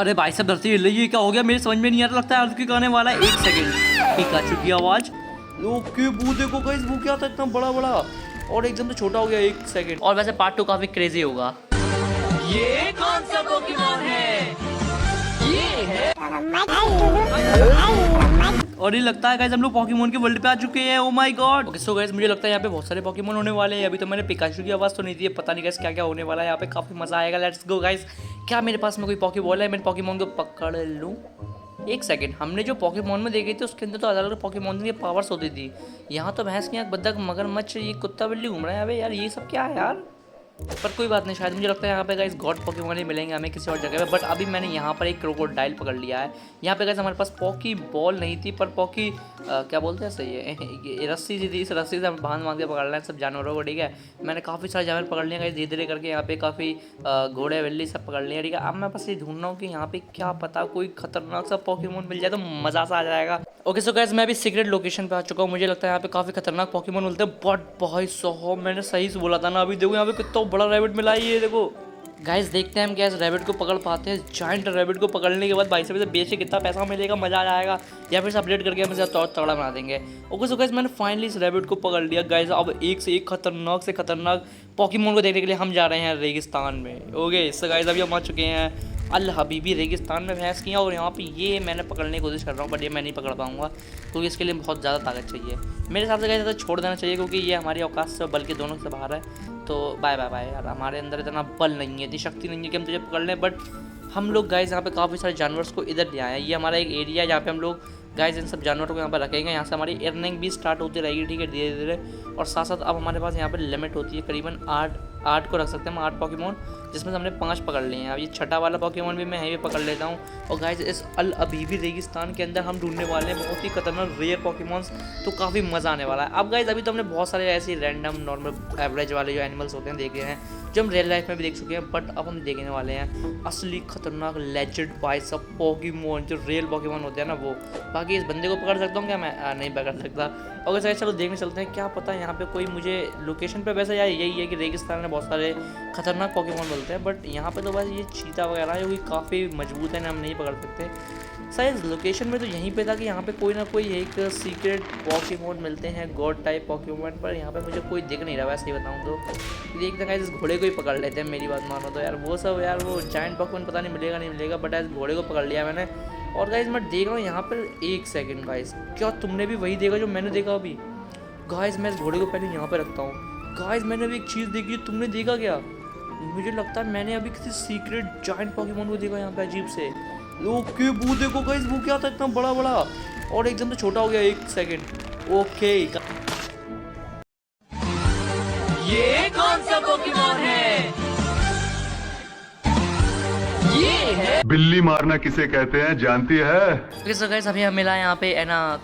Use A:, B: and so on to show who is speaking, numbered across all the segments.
A: अरे भाई साहब धरती हिल रही है, क्या हो गया? मेरे समझ में नहीं आ रहा, लगता है अर्थक्वेक आने वाला है। 1 सेकंड, पिकाचू की आवाज। लोग के वो देखो गाइस, वो क्या था इतना बड़ा बड़ा और एकदम से छोटा हो गया 1 सेकंड। और वैसे पार्ट 2 काफी क्रेजी होगा। ये कौन सा पोकेमॉन है? ये है और ये लगता है गाइस हम लोग पोकेमॉन के वर्ल्ड पे आ चुके हैं। Oh my God. Okay so guys मुझे लगता है यहाँ पे बहुत सारे पोकेमॉन होने वाले हैं। अभी तो मैंने पिकाचू की आवाज तो नहीं दी है, पता नहीं गाइस क्या क्या होने वाला है यहाँ पे। काफी मजा आएगा। Let's go guys. क्या मेरे पास में कोई पोकेबॉल है? मैं पोकेमॉन को पकड़ लूँ। 1 सेकंड, हमने जो पोकेमॉन में देखे थे उसके अंदर तो अलग अलग पोकेमॉन की पावर्स होती थी। यहाँ तो भैंस की आँख, बत्तख, मगरमच्छ, ये कुत्ता बिल्ली घूम रहा है। अबे यार ये सब क्या है यार? पर कोई बात नहीं, शायद मुझे लगता है यहाँ पे गाइस गॉड पोकेमॉन ही मिलेंगे हमें किसी और जगह पे। बट अभी मैंने यहाँ पर एक क्रोकोडाइल पकड़ लिया है। यहाँ पे गाइस हमारे पास पॉकी बॉल नहीं थी, पर पॉकी क्या बोलते हैं सही है, ये रस्सी जी थी। इस रस्सी से हम बांध के पकड़ रहे हैं सब जानवरों को। ठीक है, मैंने काफ़ी सारे जानवर पकड़ लिए गाइस धीरे धीरे करके। यहाँ पे काफ़ी घोड़े बिल्ली सब पकड़ लिए। ठीक है, अब मैं बस ये ढूंढ रहा हूँ कि यहाँ पे क्या पता कोई खतरनाक सा पोकेमॉन मिल जाए तो मज़ा सा आ जाएगा। ओके सो गाइस मैं अभी सीक्रेट लोकेशन पे आ चुका हूँ। मुझे लगता है यहाँ पे काफ़ी खतरनाक पोकेमॉन मिलते हैं। बट भाई साहब मैंने सही से बोला था ना। अभी देखो यहाँ पे कितना बड़ा रैबिट मिला है, ये देखो गाइस। देखते हैं हम क्या इस रैबिट को पकड़ पाते हैं। जायंट रैबिट को पकड़ने के बाद भाई से बेच के कितना पैसा मिलेगा, मजा आ जाएगा। या फिर अपडेट करके हम इसे और तगड़ा बना देंगे। ओके सो गाइस मैंने फाइनली इस रैबिट को पकड़ लिया गाइस। अब एक से एक खतरनाक पोकेमॉन को देखने के लिए हम जा रहे हैं रेगिस्तान में। ओके सो गाइस अभी हम आ चुके हैं अल हबीबी रेगिस्तान में भैंस की। और यहाँ पे ये मैंने पकड़ने की कोशिश कर रहा हूँ, बट ये मैं नहीं पकड़ पाऊंगा क्योंकि इसके लिए बहुत ज़्यादा ताकत चाहिए। मेरे हिसाब से गाइस तो छोड़ देना चाहिए क्योंकि ये हमारी औकात से बल्कि दोनों से बाहर है। तो बाय बाय बाय यार, हमारे अंदर इतना बल नहीं है, इतनी शक्ति नहीं है कि हम तुझे पकड़ लें। बट हम लोग गाइस यहाँ पे काफ़ी सारे जानवरों को इधर ले आए हैं। ये हमारा एक एरिया है जहाँ पे हम लोग गाइस इन सब जानवरों को यहाँ पर रखेंगे। यहाँ से हमारी अर्निंग भी स्टार्ट होती रहेगी। ठीक है, धीरे धीरे। और साथ साथ अब हमारे पास यहाँ पे लिमिट होती है करीबन 8 को रख सकते हैं हम, 8 पोकेमॉन, जिसमें से हमने 5 पकड़ लिए हैं। अब ये छठा वाला पोकेमॉन भी मैं यहीं पे पकड़ लेता हूँ। और गाइस इस अल हबीबी रेगिस्तान के अंदर हम ढूंढने वाले हैं बहुत ही खतरनाक रेयर पोकेमॉन्स। तो काफ़ी मज़ा आने वाला है। अब गाइस अभी तो हमने बहुत सारे ऐसे रैंडम नॉर्मल एवरेज वाले जो एनिमल्स होते हैं देखे हैं, जो हम रियल लाइफ में भी देख चुके हैं। बट अब हम देखने वाले हैं असली खतरनाक लेजेंड बाय सब पोकेमॉन, जो रियल पोकेमॉन होते हैं ना वो। बाकी इस बंदे को पकड़ सकता हूँ क्या मैं? नहीं पकड़ सकता। और सर चलो देखने चलते हैं, क्या पता यहाँ पे कोई मुझे लोकेशन पे। वैसे यार यही है कि रेगिस्तान में बहुत सारे खतरनाक पोकेमॉन मिलते हैं, बट यहाँ पे तो बस ये चीता वगैरह है जो कि काफ़ी मजबूत है ना, हम नहीं पकड़ सकते। शायद लोकेशन में तो यहीं पे था कि यहाँ पे कोई ना कोई एक सीक्रेट पोकेमॉन मिलते हैं, गॉड टाइप पोकेमॉन। पर यहाँ पे मुझे कोई दिख नहीं रहा वैसे ही बताऊँ तो। देखते हैं इस घोड़े को ही पकड़ लेते हैं, मेरी बात मानो तो यार। वो सब यार वो जायंट पोकेमॉन पता नहीं मिलेगा नहीं मिलेगा, बट इस घोड़े को पकड़ लिया मैंने। और गाइस मैं देख रहा हूँ यहाँ पर 1 सेकंड गाइस, क्या तुमने भी वही देखा जो मैंने देखा अभी? गाइस मैं इस घोड़े को पहले यहाँ पे रखता हूँ। गाइस मैंने अभी एक चीज़ देखी, तुमने देखा क्या? मुझे लगता है मैंने अभी किसी सीक्रेट जायंट पोकेमॉन को देखा यहाँ पे अजीब से। लोग के वो देखो गाइस, वो क्या था इतना बड़ा बड़ा और एकदम से छोटा हो गया 1 सेकंड। ओके ये कौन सा पोकेमॉन है? ये है
B: बिल्ली मारना किसे कहते हैं जानती है?
A: तो गाइस अभी हम मिला यहाँ पे है ना।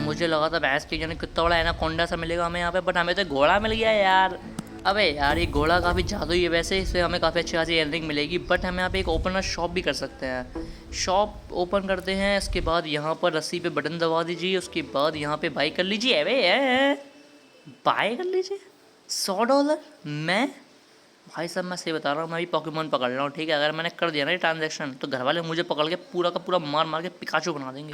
A: मुझे लगा था भैंस की जाने कितना बड़ा है ना कोंडा सा मिलेगा हमें यहाँ पे, बट हमें तो घोड़ा मिल गया यार। अबे यार ये घोड़ा काफ़ी जादुई है वैसे, इससे हमें काफ़ी अच्छी खासी अर्निंग मिलेगी। बट हम यहाँ पे एक ओपनर शॉप भी कर सकते हैं। शॉप ओपन करते हैं, इसके बाद यहाँ पर रस्सी पे बटन दबा दीजिए, उसके बाद यहाँ पे बाई कर लीजिए। अबे बाय कर लीजिए $100। मैं भाई साहब मैं सही बता रहा हूँ, मैं भी पोकेमॉन पकड़ रहा हूँ। ठीक है, अगर मैंने कर दिया ना ये ट्रांजेक्शन तो घर वाले मुझे पकड़ के पूरा का पूरा मार मार के पिकाचू बना देंगे।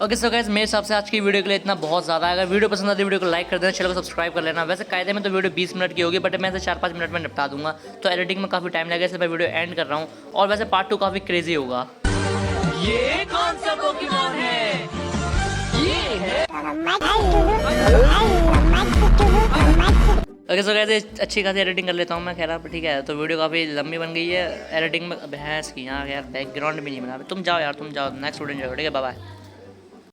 A: ओके सो गाइस मेरे हिसाब से आज की वीडियो के लिए इतना बहुत ज़्यादा है। अगर वीडियो पसंद आती है वीडियो को लाइक कर देना, चैनल को सब्सक्राइब कर लेना। वैसे कायदे में तो वीडियो 20 मिनट की होगी, बट मैं इसे 4-5 मिनट में निपटा दूंगा। तो एडिटिंग में काफ़ी टाइम लगेगा, इसलिए मैं वीडियो एंड कर रहा हूँ। और वैसे पार्ट 2 काफ़ी क्रेजी होगा। ये कौन सा पोकेमॉन है? ये है ओके सो गाइस अच्छी खासी एडिटिंग कर लेता हूँ मैं। खैर ठीक है, तो वीडियो काफ़ी लंबी बन गई है एडिटिंग में। भैंस की यहाँ यार बैकग्राउंड भी नहीं बना। तुम जाओ यार, तुम जाओ, नेक्स्ट वीडियो जाओ। ठीक है, बाय बाय।